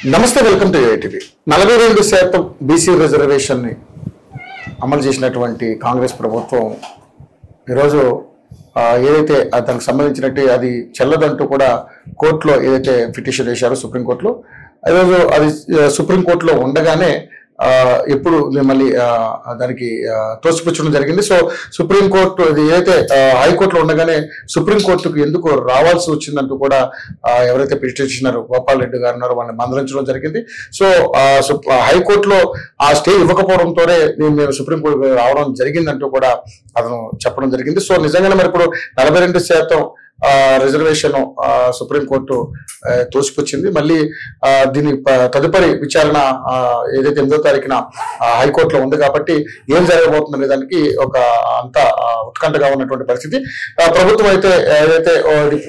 నమస్తే, welcome to ఏఐటీవీ. 42% BC రిజర్వేషన్ని అమలు చేసినటువంటి కాంగ్రెస్ ప్రభుత్వం ఈరోజు ఏదైతే దానికి సంబంధించినట్టు అది చెల్లదంటూ కూడా కోర్టులో ఏదైతే పిటిషన్ వేశారో సుప్రీంకోర్టులో, ఈరోజు అది సుప్రీంకోర్టులో ఉండగానే ఎప్పుడు మళ్ళీ దానికి తోసిపుచ్చడం జరిగింది. సో సుప్రీంకోర్టు అది ఏదైతే హైకోర్టులో ఉండగానే సుప్రీంకోర్టుకు ఎందుకు రావాల్సి వచ్చిందంటూ కూడా ఎవరైతే పిటిషనర్ గోపాల్ రెడ్డి గారు ఉన్నారో వాళ్ళని మందలించడం జరిగింది. సో హైకోర్టులో ఆ స్టే ఇవ్వకపోవడంతోనే మేము సుప్రీంకోర్టు రావడం జరిగిందంటూ కూడా అతను చెప్పడం జరిగింది. సో నిజంగానే మరి ఇప్పుడు 42% రిజర్వేషన్ సుప్రీంకోర్టు తోసిపుచ్చింది. మళ్ళీ దీని తదుపరి విచారణ ఏదైతే 8వ తారీఖున హైకోర్టులో ఉంది కాబట్టి ఏం జరగబోతుందనే దానికి ఒక అంత ఉత్కంఠగా ఉన్నటువంటి పరిస్థితి. ప్రభుత్వం అయితే ఏదైతే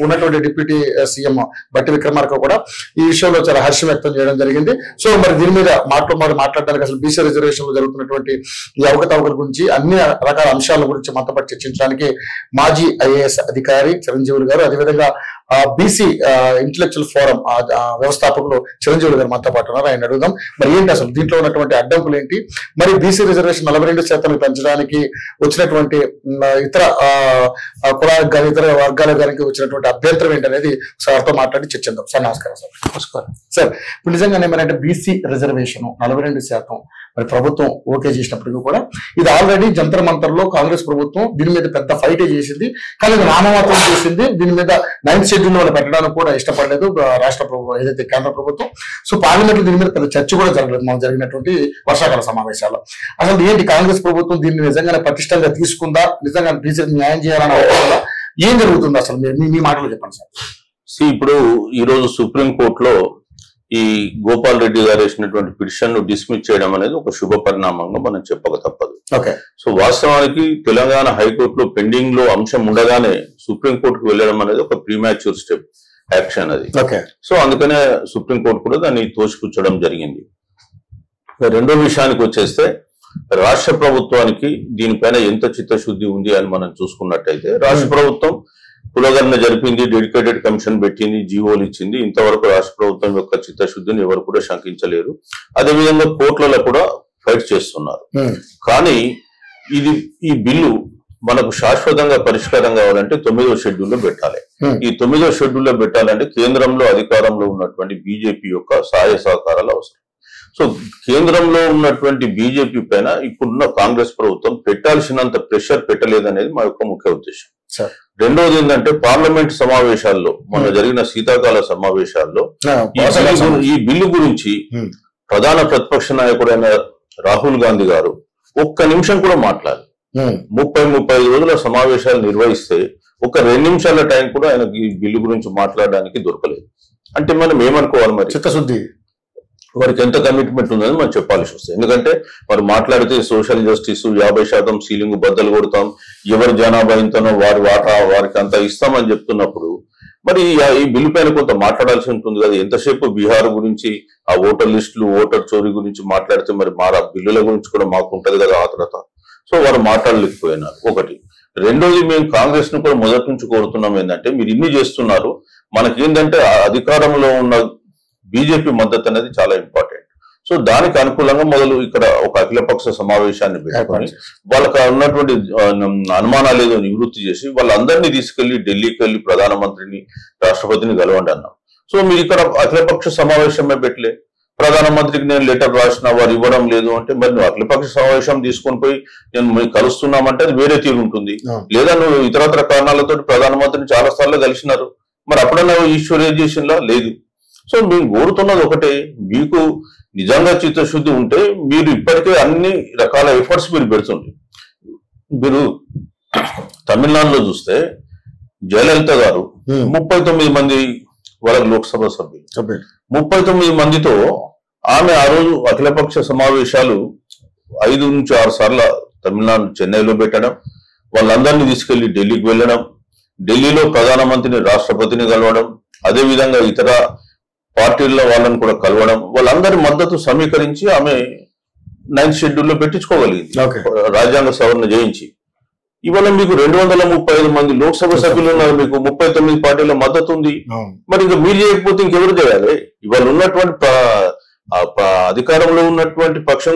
ఉన్నటువంటి డిప్యూటీ సీఎం బట్టి విక్రమార్క కూడా ఈ విషయంలో చాలా హర్షం వ్యక్తం చేయడం జరిగింది. సో మరి దీని మీద మాట్లాడడానికి అసలు బీసీ రిజర్వేషన్ లో జరుగుతున్నటువంటి ఈ అవకతవకల గురించి అన్ని రకాల అంశాల గురించి మనతో పాటు చర్చించడానికి మాజీ ఐఏఎస్ అధికారి చిరంజీవి గారు, అదేవిధంగా బీసీ ఇంటలెక్చువల్ ఫోరం వ్యవస్థాపకులు చిరంజీవి గారు మనతో పాటు ఉన్నారు. ఆయన అడుగుదాం మరి ఏంటి అసలు దీంట్లో ఉన్నటువంటి అడ్డంకులు ఏంటి, మరి బీసీ రిజర్వేషన్ 42% పెంచడానికి వచ్చినటువంటి ఇతర కులాలకు కానీ ఇతర వర్గాలకు కానీ వచ్చినటువంటి అభ్యంతరం ఏంటనేది సార్తో మాట్లాడి చర్చిద్దాం. సార్ నమస్కారం. సార్ నమస్కారం. సార్ ఇప్పుడు నిజంగానే ఏమంటే బీసీ రిజర్వేషన్ 42% మరి ప్రభుత్వం ఓకే చేసినప్పటికీ కూడా ఇది ఆల్రెడీ జంతర్ మంతర్లో కాంగ్రెస్ ప్రభుత్వం దీని మీద పెద్ద ఫైటే చేసింది. కానీ ఇది నామమాత్రం చేసింది. దీని మీద 9th షెడ్యూల్ వాళ్ళు పెట్టడానికి కూడా ఇష్టపడలేదు రాష్ట్ర ప్రభుత్వం ఏదైతే కేంద్ర ప్రభుత్వం. సో పార్లమెంట్ దీని మీద పెద్ద చర్చ కూడా జరగలేదు మనం జరిగినటువంటి వర్షాకాల సమావేశాల్లో. అసలు ఏంటి కాంగ్రెస్ ప్రభుత్వం దీన్ని నిజంగానే పటిష్టంగా తీసుకుందా, నిజంగా బీసీకి న్యాయం చేయాలని అవసరం, ఏం జరుగుతుంది అసలు మీ మాటలు చెప్పండి సార్. ఇప్పుడు ఈ రోజు సుప్రీంకోర్టులో ఈ గోపాల్ రెడ్డి గారు వేసినటువంటి పిటిషన్ ను డిస్మిస్ చేయడం అనేది ఒక శుభ పరిణామంగా మనం చెప్పక తప్పదు. సో వాస్తవానికి తెలంగాణ హైకోర్టులో పెండింగ్ లో అంశం ఉండగానే సుప్రీంకోర్టుకు వెళ్ళడం అనేది ఒక ప్రీమాచ్యూర్ స్టెప్ యాక్షన్ అది. సో అందుకనే సుప్రీంకోర్టు కూడా దాన్ని తోసిపుచ్చడం జరిగింది. రెండో విషయానికి వచ్చేస్తే రాష్ట్ర ప్రభుత్వానికి దీనిపైన ఎంత చిత్తశుద్ధి ఉంది అని మనం చూసుకున్నట్టయితే రాష్ట్ర ప్రభుత్వం కులగణన జరిపింది, డెడికేటెడ్ కమిషన్ పెట్టింది, జీవోలు ఇచ్చింది. ఇంతవరకు రాష్ట్ర ప్రభుత్వం యొక్క చిత్తశుద్ధిని ఎవరు కూడా శంకించలేరు. అదేవిధంగా కోర్టులలో కూడా ఫైట్ చేస్తున్నారు. కానీ ఈ బిల్లు మనకు శాశ్వతంగా పరిష్కారం కావాలంటే 9వ షెడ్యూల్లో పెట్టాలి. ఈ 9వ షెడ్యూల్లో పెట్టాలంటే కేంద్రంలో అధికారంలో ఉన్నటువంటి బీజేపీ యొక్క సహాయ సహకారాలు అవసరం. సో కేంద్రంలో ఉన్నటువంటి బీజేపీ పైన ఇప్పుడున్న కాంగ్రెస్ ప్రభుత్వం పెట్టాల్సినంత ప్రెషర్ పెట్టలేదనేది మా యొక్క ముఖ్య ఉద్దేశం. రెండవది ఏంటంటే పార్లమెంట్ సమావేశాల్లో మొన్న జరిగిన శీతాకాల సమావేశాల్లో ఈ బిల్లు గురించి ప్రధాన ప్రతిపక్ష నాయకుడైన రాహుల్ గాంధీ గారు ఒక్క నిమిషం కూడా మాట్లాడారు. 30-35 రోజుల సమావేశాలు నిర్వహిస్తే ఒక 2 నిమిషాల టైం కూడా ఆయనకి ఈ బిల్లు గురించి మాట్లాడడానికి దొరకలేదు. అంటే మనం ఏమనుకోవాలి, మరి చిత్తశుద్ధి వారికి ఎంత కమిట్మెంట్ ఉందని మనం చెప్పాల్సి వస్తుంది. ఎందుకంటే వారు మాట్లాడితే సోషల్ జస్టిస్ 50% సీలింగ్ బద్దలు కొడతాం, ఎవరి జనాభా ఇంతనో వారి వాటా వారికి అంత ఇస్తామని చెప్తున్నప్పుడు మరి ఈ బిల్లు పైన కొంత మాట్లాడాల్సి ఉంటుంది కదా. ఎంతసేపు బీహార్ గురించి ఆ ఓటర్ లిస్టులు ఓటర్ చోరీ గురించి మాట్లాడితే మరి మా బిల్లుల గురించి కూడా మాకు ఉంటది కదా ఆత్రత. సో వారు మాట్లాడలేకపోయినారు. ఒకటి. రెండోది, మేము కాంగ్రెస్ ను కూడా మొదటి నుంచి కోరుతున్నాం ఏంటంటే మీరు ఇన్ని చేస్తున్నారు, మనకేంటంటే అధికారంలో ఉన్న బీజేపీ మద్దతు అనేది చాలా ఇంపార్టెంట్. సో దానికి అనుకూలంగా మొదలు ఇక్కడ ఒక అఖిలపక్ష సమావేశాన్ని పెట్టుకొని వాళ్ళకి ఉన్నటువంటి అనుమానాలు ఏదో నివృత్తి చేసి వాళ్ళందరినీ తీసుకెళ్లి ఢిల్లీకి వెళ్ళి ప్రధానమంత్రిని రాష్ట్రపతిని కలవండి అన్నాం. సో మీరు ఇక్కడ అఖిలపక్ష సమావేశమే పెట్టలే, ప్రధానమంత్రికి నేను లెటర్ రాసిన వారు ఇవ్వడం లేదు అంటే మరి నువ్వు అఖిలపక్ష సమావేశం తీసుకొని పోయి నేను కలుస్తున్నామంటే అది వేరే తీరు ఉంటుంది. లేదా నువ్వు ఇతరత్ర కారణాలతో ప్రధానమంత్రిని చాలా సార్లు కలిసినారు, మరి అప్పుడన్నా ఈశ్వరైజేషన్ లా లేదు. సో మేము కోరుతున్నది ఒకటే, మీకు నిజంగా చిత్తశుద్ధి ఉంటే మీరు ఇప్పటికే అన్ని రకాల ఎఫర్ట్స్ మీరు పెడుతుంది. మీరు తమిళనాడులో చూస్తే జయలలిత గారు 39 మంది వాళ్ళ లోక్సభ సభ్యులు, 39 మందితో ఆమె ఆ రోజు అఖిలపక్ష సమావేశాలు 5 నుంచి 6 సార్లు తమిళనాడు చెన్నైలో పెట్టడం, వాళ్ళందరినీ తీసుకెళ్లి ఢిల్లీకి వెళ్ళడం, ఢిల్లీలో ప్రధానమంత్రిని రాష్ట్రపతిని కలవడం, అదేవిధంగా ఇతర పార్టీల్లో వాళ్ళని కూడా కలవడం, వాళ్ళందరి మద్దతు సమీకరించి ఆమె 9th షెడ్యూల్లో పెట్టించుకోగలిగింది రాజ్యాంగ సవరణ చేయించి. ఇవాళ మీకు 235 మంది లోక్సభ సభ్యులు ఉన్నారు, మీకు 39 పార్టీల మద్దతు ఉంది. మరి ఇంకా మీరు చేయకపోతే ఇంకెవరు చేయాలి? ఇవాళ ఉన్నటువంటి అధికారంలో ఉన్నటువంటి పక్షం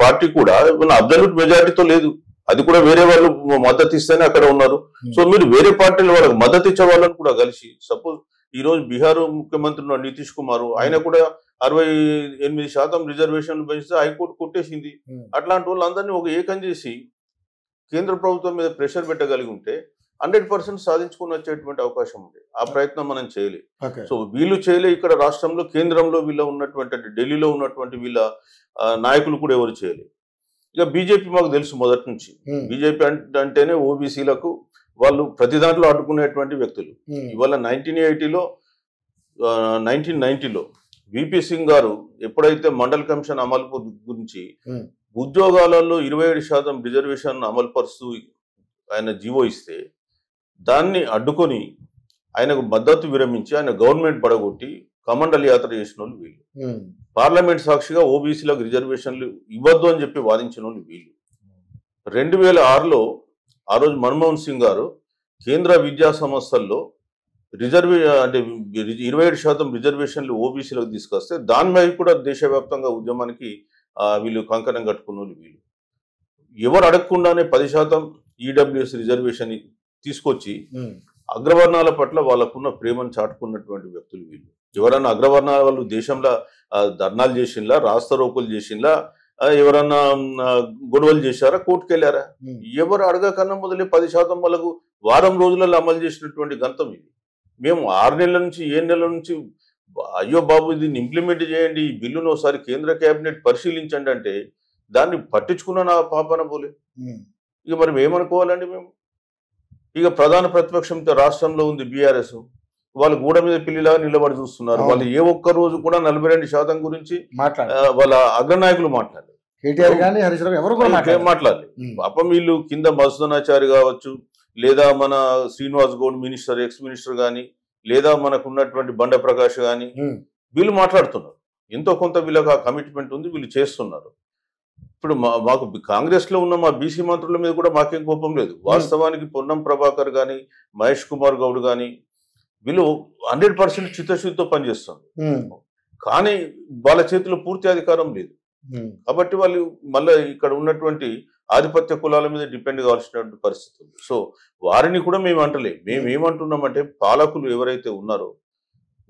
పార్టీ కూడా అబ్సల్యూట్ మెజారిటీతో లేదు, అది కూడా వేరే వాళ్ళు మద్దతు ఇస్తేనే అక్కడ ఉన్నారు. సో మీరు వేరే పార్టీలు వాళ్ళకి మద్దతు ఇచ్చే వాళ్ళని కూడా కలిసి, సపోజ్ ఈ రోజు బీహార్ ముఖ్యమంత్రి నితీష్ కుమార్, ఆయన కూడా 68% రిజర్వేషన్లు పెంచితే హైకోర్టు కొట్టేసింది. అట్లాంటి వాళ్ళందరినీ ఒక ఏకం చేసి కేంద్ర ప్రభుత్వం మీద ప్రెషర్ పెట్టగలిగి ఉంటే 100% సాధించుకుని వచ్చేటువంటి అవకాశం ఉంది. ఆ ప్రయత్నం మనం చేయలేదు. సో వీళ్ళు చేయలే. ఇక్కడ రాష్ట్రంలో కేంద్రంలో వీళ్ళ ఉన్నటువంటి ఢిల్లీలో ఉన్నటువంటి వీళ్ళ నాయకులు కూడా ఎవరు చేయలేదు. ఇక బీజేపీ మాకు తెలుసు మొదటి నుంచి, బీజేపీ అంటేనే ఓబీసీలకు వాళ్ళు ప్రతి దాంట్లో అడ్డుకునేటువంటి వ్యక్తులు. ఇవాళ 1990లో విపి సింగ్ గారు ఎప్పుడైతే మండల్ కమిషన్ అమలు గురించి ఉద్యోగాలలో 27% రిజర్వేషన్ అమలు పరుస్తూ ఆయన జీవో ఇస్తే దాన్ని అడ్డుకొని ఆయనకు మద్దతు విరమించి ఆయన గవర్నమెంట్ పడగొట్టి కమండల్ యాత్ర చేసిన వాళ్ళు వీళ్ళు. పార్లమెంట్ సాక్షిగా ఓబీసీలకు రిజర్వేషన్లు ఇవ్వద్దు అని చెప్పి వాదించిన వాళ్ళు వీళ్ళు. 2006లో ఆ రోజు మన్మోహన్ సింగ్ గారు కేంద్ర విద్యా సంస్థల్లో అంటే 27% రిజర్వేషన్లు ఓబీసీలకు తీసుకొస్తే దాని మీద కూడా దేశవ్యాప్తంగా ఉద్యమానికి వీళ్ళు కంకణం కట్టుకున్న వాళ్ళు వీళ్ళు. ఎవరు అడగకుండానే 10% ఈడబ్ల్యూఎస్ రిజర్వేషన్ తీసుకొచ్చి అగ్రవర్ణాల పట్ల వాళ్ళకున్న ప్రేమను చాటుకున్నటువంటి వ్యక్తులు వీళ్ళు. ఎవరన్నా అగ్రవర్ణాల వాళ్ళు దేశంలో ధర్నాలు చేసిందా, రాస్తా రోకులు చేసిందా, ఎవరన్నా గొడవలు చేశారా, కోర్టుకు వెళ్ళారా? ఎవరు అడగకన్నా మొదలే 10% వాళ్ళకు వారం రోజులలో అమలు చేసినటువంటి గంతం ఇది. మేము 6 నెలల నుంచి 7 నెలల నుంచి అయ్యో బాబు దీన్ని ఇంప్లిమెంట్ చేయండి, ఈ బిల్లును ఒకసారి కేంద్ర కేబినెట్ పరిశీలించండి అంటే దాన్ని పట్టించుకున్న నా పాపన పోలే. ఇక మరి ఏమనుకోవాలండి మేము? ఇక ప్రధాన ప్రతిపక్షంతో రాష్ట్రంలో ఉంది బీఆర్ఎస్, వాళ్ళు గూడ మీద పిల్లిలాగా నిలబడి చూస్తున్నారు. వాళ్ళు ఏ ఒక్క రోజు కూడా 42% గురించి వాళ్ళ అగ్రనాయకులు మాట్లాడలేదు, మాట్లాడలేదు. పాపం వీళ్ళు కింద మధుసూదనాచారి కావచ్చు, లేదా మన Srinivas Goud minister, ex minister కానీ, లేదా మనకు ఉన్నటువంటి బండ ప్రకాష్ కానీ వీళ్ళు మాట్లాడుతున్నారు. ఎంతో కొంత వీళ్ళకి ఆ కమిట్మెంట్ ఉంది, వీళ్ళు చేస్తున్నారు. ఇప్పుడు మాకు కాంగ్రెస్ లో ఉన్న మా బీసీ మంత్రుల మీద కూడా మాకేం కోపం లేదు. వాస్తవానికి పొన్నం ప్రభాకర్ కానీ, మహేష్ కుమార్ గౌడ్ కానీ వీళ్ళు 100% చిత్తశుద్ధితో పనిచేస్తారు. కానీ వాళ్ళ చేతిలో పూర్తి అధికారం లేదు. కాబట్టి వాళ్ళు మళ్ళీ ఇక్కడ ఉన్నటువంటి ఆధిపత్య కులాల మీద డిపెండ్ కావాల్సినటువంటి పరిస్థితి ఉంది. సో వారిని కూడా మేము అంటలేం. మేము ఏమంటున్నామంటే పాలకులు ఎవరైతే ఉన్నారో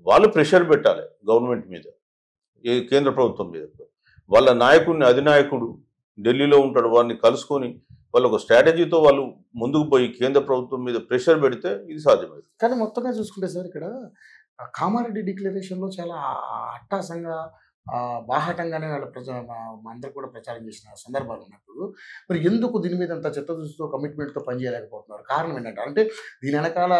వాళ్ళు ప్రెషర్ పెట్టాలి గవర్నమెంట్ మీద, కేంద్ర ప్రభుత్వం మీద. వాళ్ళ నాయకుడిని, అధినాయకుడు ఢిల్లీలో ఉంటాడు, వారిని కలుసుకొని వాళ్ళు ఒక స్ట్రాటజీతో వాళ్ళు ముందుకు పోయి కేంద్ర ప్రభుత్వం మీద ప్రెషర్ పెడితే ఇది సాధ్యమైంది. కానీ మొత్తంగా చూసుకుంటే సార్ ఇక్కడ కామారెడ్డి డిక్లరేషన్లో చాలా అట్టాసంగా బాహాటంగానే వాళ్ళ అందరూ కూడా ప్రచారం చేసిన సందర్భాలు ఉన్నప్పుడు మరి ఎందుకు దీని మీద అంత చిత్తశుద్ధితో కమిట్మెంట్తో పనిచేయలేకపోతున్నారు? కారణం ఏంటంటే అంటే దీని వెనకాల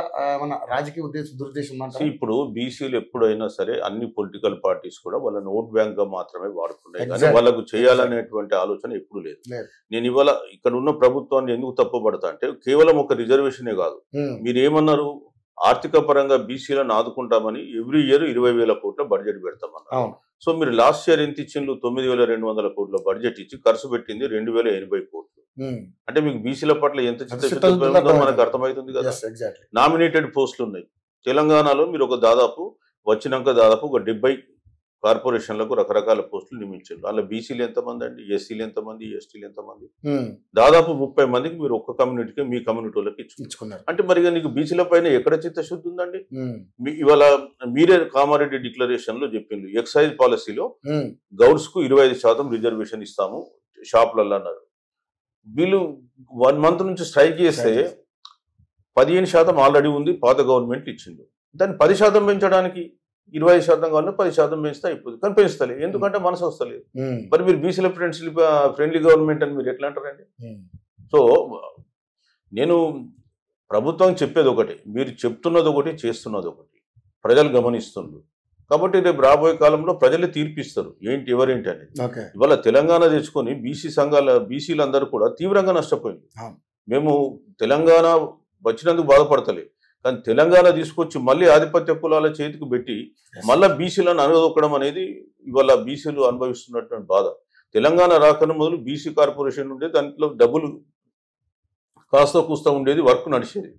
మన రాజకీయ దురుద్దేశం అంటే ఇప్పుడు బీసీలు ఎప్పుడైనా సరే అన్ని పొలిటికల్ పార్టీస్ కూడా వాళ్ళ ఓట్ బ్యాంక్ గా మాత్రమే వాడుతున్నాయి, కానీ వాళ్ళకు చేయాలనేటువంటి ఆలోచన ఎప్పుడు లేదు. నేను ఇవాళ ఇక్కడ ఉన్న ప్రభుత్వాన్ని ఎందుకు తప్పుపడతా అంటే కేవలం ఒక రిజర్వేషనే కాదు, మీరు ఏమన్నారు, ఆర్థిక పరంగా బీసీలను ఆదుకుంటామని ఎవ్రీ ఇయర్ 20,000 కోట్ల బడ్జెట్ పెడతామన్నారు. సో మీరు లాస్ట్ ఇయర్ ఎంత ఇచ్చిండ్రు? 9,200 కోట్ల బడ్జెట్ ఇచ్చి ఖర్చు పెట్టింది 2,080 కోట్లు. అంటే మీకు బీసీల పట్ల ఎంత చిత్తశుద్ధి ఉందో మనకు అర్థమవుతుంది కదా. నామినేటెడ్ పోస్టులు ఉన్నాయి తెలంగాణలో. మీరు ఒక దాదాపు ఒక 70 కార్పొరేషన్లకు రకరకాల పోస్టులు నియమించారు. అలా బీసీలు ఎంతమంది అండి, ఎస్సీలు ఎంతమంది, ఎస్టీలు ఎంతమంది? దాదాపు 30 మందికి మీరు ఒక్క కమ్యూనిటీకి మీ కమ్యూనిటీ వాళ్ళకి ఇచ్చుకున్నారు. అంటే మరి నీకు బీసీల పైన ఎక్కడ చిత్తశుద్ధి ఉందండి? ఇవాళ మీరే కామారెడ్డి డిక్లరేషన్ లో చెప్పిండ్రు, ఎక్సైజ్ పాలసీలో గౌడ్స్ కు 25% రిజర్వేషన్ ఇస్తాము షాపులలో అన్నారు. వీళ్ళు 1 మంత్ నుంచి స్ట్రైక్ చేస్తే 15% ఆల్రెడీ ఉంది, పాత గవర్నమెంట్ ఇచ్చింది. దాన్ని 10% పెంచడానికి 20% కావాలని 10% పెంచితే అయిపోతుంది, కానీ పెంచుతలే. ఎందుకంటే మనసు వస్తలేదు. మరి మీరు బీసీల ఫ్రెండ్లీ గవర్నమెంట్ అని మీరు ఎట్లా అంటారండి? సో నేను ప్రభుత్వం చెప్పేది ఒకటి, మీరు చెప్తున్నది ఒకటి, చేస్తున్నది ఒకటి, ప్రజలు గమనిస్తున్నారు. కాబట్టి రేపు రాబోయే కాలంలో ప్రజలు తీర్పిస్తారు ఏంటి ఎవరేంటి అనేది. ఇవాళ తెలంగాణ తెచ్చుకొని బీసీలందరూ కూడా తీవ్రంగా నష్టపోయింది. మేము తెలంగాణ వచ్చినందుకు బాధపడతలేదు, కానీ తెలంగాణ తీసుకొచ్చి మళ్ళీ ఆధిపత్య కులాల చేతికి పెట్టి మళ్ళీ బీసీలను అనగదొక్కడం అనేది ఇవాళ బీసీలు అనుభవిస్తున్నటువంటి బాధ. తెలంగాణ రాకను మొదలు బీసీ కార్పొరేషన్ ఉంటే దాంట్లో డబ్బులు కాస్త కూస్తా ఉండేది, వర్క్ నడిచేది.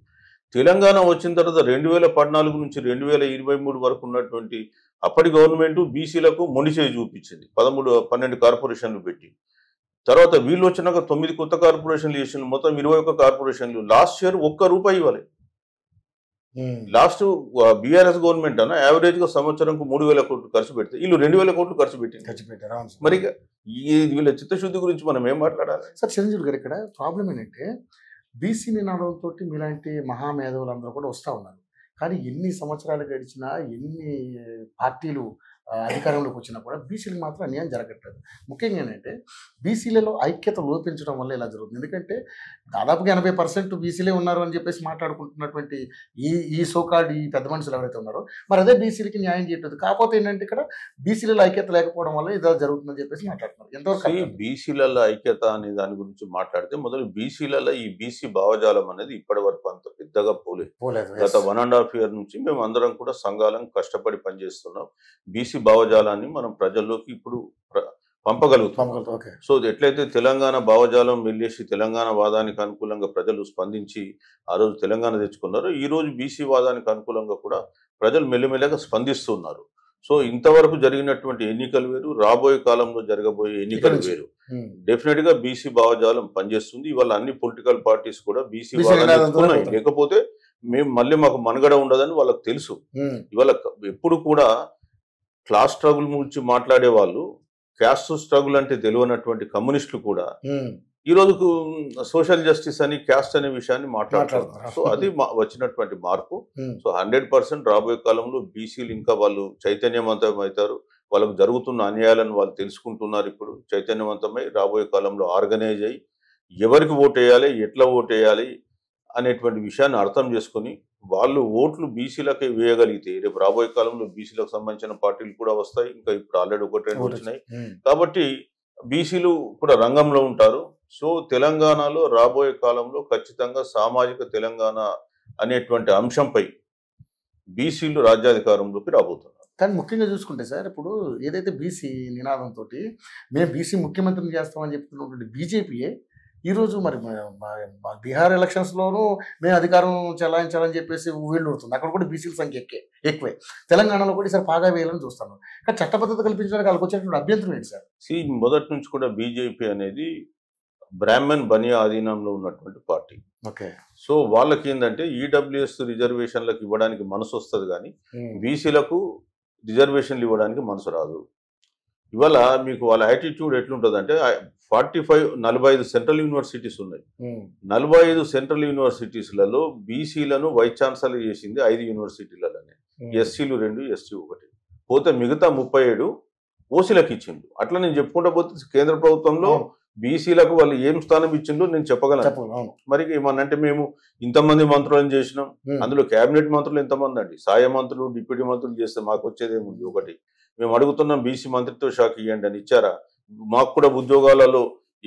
తెలంగాణ వచ్చిన తర్వాత 2014 నుంచి 2023 వరకు ఉన్నటువంటి అప్పటి గవర్నమెంట్ బీసీలకు మొండిచేయి చూపించింది. 12 కార్పొరేషన్లు పెట్టి, తర్వాత వీళ్ళు వచ్చినాక 9 కొత్త కార్పొరేషన్లు చేసింది, మొత్తం 21 కార్పొరేషన్లు. లాస్ట్ ఇయర్ ₹1 ఇవ్వాలి. లాస్ట్ బీఆర్ఎస్ గవర్నమెంట్ అన్న యావరేజ్ గా సంవత్సరంకు 3,000 కోట్లు ఖర్చు పెడితే వీళ్ళు 2,000 కోట్లు ఖర్చు పెట్టారు. మరి వీళ్ళ చిత్తశుద్ధి గురించి మనం ఏం మాట్లాడాలి సార్? చిరంజీవి గారు, ఇక్కడ ప్రాబ్లం ఏంటంటే బీసీ నినాదంతో మీలాంటి మహామేధవులందరూ కూడా వస్తూ ఉన్నారు. కానీ ఎన్ని సంవత్సరాలు గడిచినా, ఎన్ని పార్టీలు అధికారంలోకి వచ్చినా కూడా బీసీలకు మాత్రం అన్యాయం జరగట్లేదు. ముఖ్యంగా ఏంటంటే బీసీలలో ఐక్యత లోపించడం వల్ల ఇలా జరుగుతుంది. ఎందుకంటే దాదాపుగా 80% బీసీలే ఉన్నారు అని చెప్పేసి మాట్లాడుకుంటున్నటువంటి ఈ సోకాల్డ్ ఈ పెద్ద మనుషులు ఎవరైతే ఉన్నారో, మరి అదే బీసీలకి న్యాయం చేయట్లేదు. కాకపోతే ఏంటంటే ఇక్కడ బీసీలలో ఐక్యత లేకపోవడం వల్ల ఇది జరుగుతుందని చెప్పేసి మాట్లాడుతున్నారు. ఎంతవరకు బీసీలలో ఐక్యత అనే దాని గురించి మాట్లాడితే, మొదలు బీసీలలో ఈ బీసీ భావజాలం అనేది ఇప్పటి వరకు అంత పెద్దగా పోలేదు. గత 1.5 year నుంచి మేము అందరం కూడా సంఘాలను కష్టపడి పనిచేస్తున్నాం. బీసీ భావజాలాన్ని మనం ప్రజల్లోకి ఇప్పుడు పంపగలుగుతాం. సో ఎట్లయితే తెలంగాణ భావజాలం వెళ్ళేసి తెలంగాణ వాదానికి అనుకూలంగా ప్రజలు స్పందించి ఆ రోజు తెలంగాణ తెచ్చుకున్నారు, ఈ రోజు బీసీ వాదానికి అనుకూలంగా కూడా ప్రజలు మెల్లమెల్లగా స్పందిస్తున్నారు. సో ఇంతవరకు జరిగినటువంటి ఎన్నికలు వేరు, రాబోయే కాలంలో జరగబోయే ఎన్నికలు వేరు. డెఫినెట్ గా బీసీ భావజాలం పనిచేస్తుంది. ఇవాళ అన్ని పొలిటికల్ పార్టీస్ కూడా బీసీ వాదాన్ని, లేకపోతే మేము మళ్ళీ మాకు మనుగడ ఉండదని వాళ్ళకి తెలుసు. ఇవాళ ఎప్పుడు కూడా క్లాస్ స్ట్రగుల్ గురించి మాట్లాడే వాళ్ళు, క్యాస్ట్ స్ట్రగుల్ అంటే తెలియనటువంటి కమ్యూనిస్టులు కూడా ఈ రోజుకు సోషల్ జస్టిస్ అని, క్యాస్ట్ అనే విషయాన్ని మాట్లాడుతున్నారు. సో అది వచ్చినటువంటి మార్పు. సో 100% రాబోయే కాలంలో బీసీలు ఇంకా వాళ్ళు చైతన్యవంతం అవుతారు. వాళ్ళకు జరుగుతున్న అన్యాయాలను వాళ్ళు తెలుసుకుంటున్నారు. ఇప్పుడు చైతన్యవంతమై రాబోయే కాలంలో ఆర్గనైజ్ అయ్యి ఎవరికి ఓటేయాలి, ఎట్లా ఓటేయాలి అనేటువంటి విషయాన్ని అర్థం చేసుకుని వాళ్ళు ఓట్లు బీసీలకే వేయగలిగితే రేపు రాబోయే కాలంలో బీసీలకు సంబంధించిన పార్టీలు కూడా వస్తాయి. ఇంకా ఇప్పుడు ఆల్రెడీ 1-2 వచ్చినాయి కాబట్టి బీసీలు కూడా రంగంలో ఉంటారు. సో తెలంగాణలో రాబోయే కాలంలో ఖచ్చితంగా సామాజిక తెలంగాణ అనేటువంటి అంశంపై బీసీలు రాజ్యాధికారంలోకి రాబోతున్నారు. కానీ ముఖ్యంగా చూసుకుంటే సార్, ఇప్పుడు ఏదైతే బీసీ నినాదంతో మేము బీసీ ముఖ్యమంత్రిని చేస్తామని చెప్తున్నటువంటి బీజేపీయే ఈరోజు మరి బీహార్ ఎలక్షన్స్లోనూ మేము అధికారం చెలాయించాలని చెప్పేసి వీళ్ళు ఉంటుంది. అక్కడ కూడా బీసీల సంఖ్య ఎక్కువే. తెలంగాణలో కూడా ఈసారి బాగా వేయాలని చూస్తాను. కానీ చట్టబద్ధత కల్పించడానికి వాళ్ళకి వచ్చేటువంటి అభ్యంతరం ఏంటి సార్? మొదటి నుంచి కూడా బీజేపీ అనేది బ్రాహ్మణ్ బనియా ఆధీనంలో ఉన్నటువంటి పార్టీ. ఓకే. సో వాళ్ళకి ఏంటంటే ఈడబ్ల్యూఎస్ రిజర్వేషన్లకు ఇవ్వడానికి మనసు వస్తుంది, కానీ బీసీలకు రిజర్వేషన్లు ఇవ్వడానికి మనసు రాదు. ఇవాళ మీకు వాళ్ళ యాటిట్యూడ్ ఎట్లుంటుంది అంటే 45 సెంట్రల్ యూనివర్సిటీస్ ఉన్నాయి. 45 సెంట్రల్ యూనివర్సిటీస్లలో బీసీలను వైస్ ఛాన్సలర్ చేసింది 5 యూనివర్సిటీలలోనే. ఎస్సీలు 2, ఎస్టీ 1. పోతే మిగతా 37 ఓసీలకు ఇచ్చిండు. అట్లా నేను చెప్పుకుంటా పోతే కేంద్ర ప్రభుత్వంలో బీసీలకు వాళ్ళు ఏం స్థానం ఇచ్చిండో నేను చెప్పగలను. మరి ఏమన్నంటే మేము ఇంతమంది మంత్రులను చేసినాం, అందులో కేబినెట్ మంత్రులు ఎంతమంది అండి? సాయ మంత్రులు, డిప్యూటీ మంత్రులు చేస్తే మాకు వచ్చేదేముంది? ఒకటి మేము అడుగుతున్నాం, బీసీ మంత్రిత్వ శాఖ ఇవ్వండి అని ఇచ్చారా? మాకు కూడా ఉద్యోగాలలో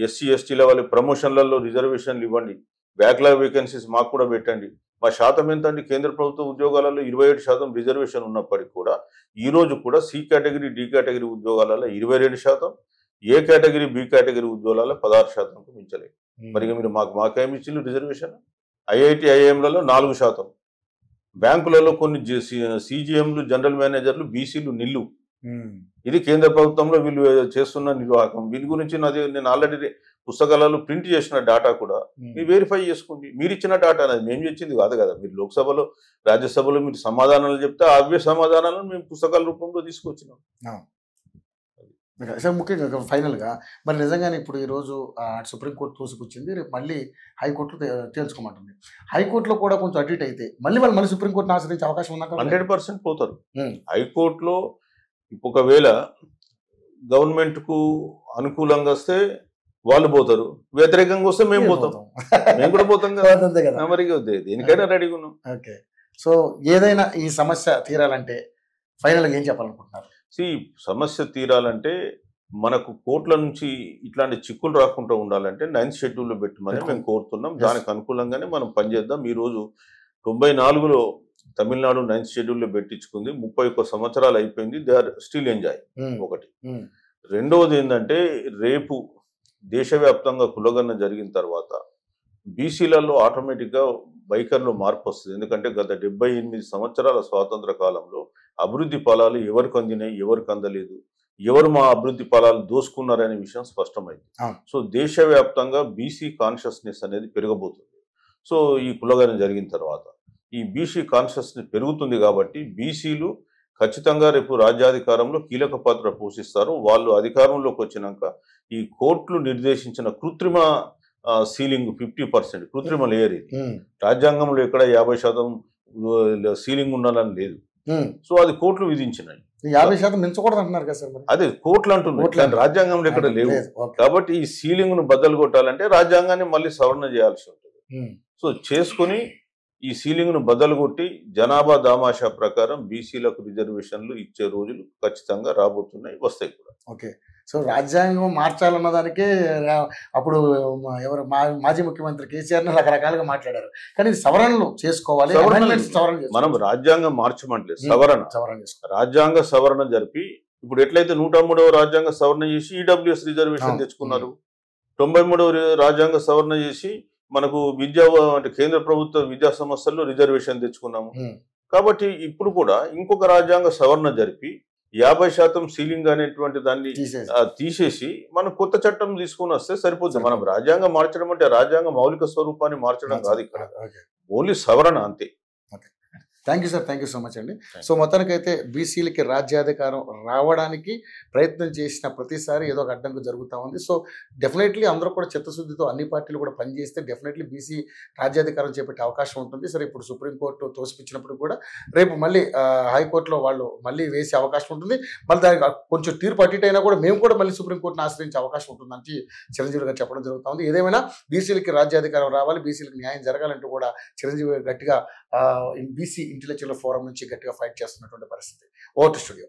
ఎస్సీ ఎస్టీల వాళ్ళ ప్రమోషన్లలో రిజర్వేషన్లు ఇవ్వండి, బ్యాక్లాగ్ వేకెన్సీస్ మాకు కూడా పెట్టండి. మా శాతం ఎంత అండి? కేంద్ర ప్రభుత్వ ఉద్యోగాలలో 27% రిజర్వేషన్ ఉన్నప్పటికీ కూడా ఈ రోజు కూడా సి కేటగిరీ, డి కేటగిరీ ఉద్యోగాలలో 22%, ఏ కేటగిరీ, బి కేటగిరీ ఉద్యోగాలలో 16%కు మించలేదు. మరి మీరు మాకేమి ఇచ్చిండ్రు రిజర్వేషన్? ఐఐటి, ఐఐఎంలలో 4%, బ్యాంకులలో కొన్ని సిజిఎంలు, జనరల్ మేనేజర్లు బీసీలు నిల్లు. ఇది కేంద్ర ప్రభుత్వంలో వీళ్ళు చేస్తున్న నిర్వాహకం. వీటి గురించి నేను ఆల్రెడీ పుస్తకాలలో ప్రింట్ చేసిన డేటా కూడా మీరు వెరిఫై చేసుకోండి. మీరు ఇచ్చిన డేటా అనేది మేము ఇచ్చింది కాదు కదా. మీరు లోక్సభలో, రాజ్యసభలో మీరు సమాధానాలు చెప్తే అవే సమాధానాలను మేము పుస్తకాల రూపంలో తీసుకొచ్చినాం. సార్ ముఖ్యంగా ఫైనల్గా మరి నిజంగానే ఇప్పుడు ఈరోజు సుప్రీంకోర్టు తోసిపుచ్చింది, రేపు మళ్ళీ హైకోర్టులో తేల్చుకోమంటుంది. హైకోర్టులో కూడా కొంచెం అటు ఇటు అయితే మళ్ళీ సుప్రీంకోర్టును ఆశ్రయించే అవకాశం ఉందా? 100% పోతారు. హైకోర్టులో ఒకవేళ గవర్నమెంట్కు అనుకూలంగా వస్తే వాళ్ళు పోతారు, వ్యతిరేకంగా వస్తే మేము పోతాం. మేము కూడా పోతాం కదా. మరి దేనికైనా రెడీగా ఉన్నాం. ఓకే. సో ఏదైనా ఈ సమస్య తీరాలంటే ఫైనల్గా ఏం చెప్పాలనుకుంటున్నారు? సమస్య తీరాలంటే మనకు కోర్టుల నుంచి ఇట్లాంటి చిక్కులు రాకుండా ఉండాలంటే 9th షెడ్యూల్లో పెట్టమని మేము కోరుతున్నాం. దానికి అనుకూలంగానే మనం పనిచేద్దాం. ఈరోజు 94లో తమిళనాడు 9th షెడ్యూల్లో పెట్టించుకుంది. 31 సంవత్సరాలు అయిపోయింది. They are still enjoy. ఒకటి. రెండవది ఏంటంటే రేపు దేశవ్యాప్తంగా కులగన్న జరిగిన తర్వాత బీసీలలో ఆటోమేటిక్గా వైఖరిలో మార్పు వస్తుంది. ఎందుకంటే గత 78 సంవత్సరాల స్వాతంత్ర కాలంలో అభివృద్ధి ఫలాలు ఎవరికి అందినాయి, ఎవరికి అందలేదు, ఎవరు మా అభివృద్ధి ఫలాలు దోసుకున్నారనే విషయం స్పష్టమైంది. సో దేశవ్యాప్తంగా బీసీ కాన్షియస్నెస్ అనేది పెరగబోతుంది. సో ఈ కులగణన జరిగిన తర్వాత ఈ బీసీ కాన్షియస్నెస్ పెరుగుతుంది కాబట్టి బీసీలు ఖచ్చితంగా రేపు రాజ్యాధికారంలో కీలక పాత్ర పోషిస్తారు. వాళ్ళు అధికారంలోకి వచ్చినాక ఈ కోర్టులు నిర్దేశించిన కృత్రిమ సీలింగ్ 50% కృత్రిమ లేయర్ ఇది. రాజ్యాంగంలో ఎక్కడ 50% సీలింగ్ ఉండాలని లేదు. సో అది కోర్టులు విధించినాయి. 50% మించకూడదు అంటున్నారు కదా సార్. అదే కోర్టులు అంటున్నారు, రాజ్యాంగంలో ఎక్కడ లేవు. కాబట్టి ఈ సీలింగ్ ను బద్దలు కొట్టాలంటే రాజ్యాంగాన్ని మళ్ళీ సవరణ చేయాల్సి ఉంటుంది. సో చేసుకుని ఈ సీలింగ్ ను బద్దలు కొట్టి జనాభా దామాషా ప్రకారం బీసీలకు రిజర్వేషన్లు ఇచ్చే రోజులు ఖచ్చితంగా రాబోతున్నాయి, వస్తాయి కూడా. ఓకే. సో రాజ్యాంగం మార్చాలన్న దానికే అప్పుడు ఎవరు మాజీ ముఖ్యమంత్రి కేసీఆర్ రకరకాలుగా మాట్లాడారు. కానీ సవరణలు చేసుకోవాలి, మనం రాజ్యాంగం మార్చమంటలేదు, సవరణ రాజ్యాంగ సవరణ జరిపి ఇప్పుడు ఎట్లయితే 103వ రాజ్యాంగ సవరణ చేసి ఈడబ్ల్యూఎస్ రిజర్వేషన్ తెచ్చుకున్నారు, 93వ రాజ్యాంగ సవరణ చేసి మనకు అంటే కేంద్ర ప్రభుత్వ విద్యా సంస్థల్లో రిజర్వేషన్ తెచ్చుకున్నాము. కాబట్టి ఇప్పుడు కూడా ఇంకొక రాజ్యాంగ సవరణ జరిపి 50% సీలింగ్ అనేటువంటి దాన్ని తీసేసి మనం కొత్త చట్టం తీసుకుని వస్తే సరిపోతుంది. మనం రాజ్యాంగం మార్చడం అంటే రాజ్యాంగ మౌలిక స్వరూపాన్ని మార్చడం కాదు, ఇక్కడ ఓన్లీ సవరణ అంతే. Thank you sir, thank you so much అండి. సో మొత్తానికైతే బీసీలకి రాజ్యాధికారం రావడానికి ప్రయత్నం చేసిన ప్రతిసారి ఏదో ఒక అడ్డంకు జరుగుతూ ఉంది. సో డెఫినెట్లీ అందరూ కూడా చిత్తశుద్ధితో అన్ని పార్టీలు కూడా పనిచేస్తే డెఫినెట్లీ బీసీ రాజ్యాధికారం చేపట్టే అవకాశం ఉంటుంది. సరే ఇప్పుడు సుప్రీంకోర్టు తోసిపించినప్పుడు కూడా రేపు మళ్ళీ హైకోర్టులో వాళ్ళు మళ్ళీ వేసే అవకాశం ఉంటుంది. మళ్ళీ దానికి కొంచెం తీర్పు అటు అయినా కూడా మేము కూడా మళ్ళీ సుప్రీంకోర్టును ఆశ్రయించే అవకాశం ఉంటుందని చిరంజీవి గారు చెప్పడం జరుగుతుంది. ఏదేమైనా బీసీలకి రాజ్యాధికారం రావాలి, బీసీలకు న్యాయం జరగాలంటూ కూడా చిరంజీవి గారు గట్టిగా బీసీ ఇంటెలెక్చువల్ ఫోరం నుంచి గట్టిగా ఫైట్ చేస్తున్నటువంటి పరిస్థితి. Over to studio.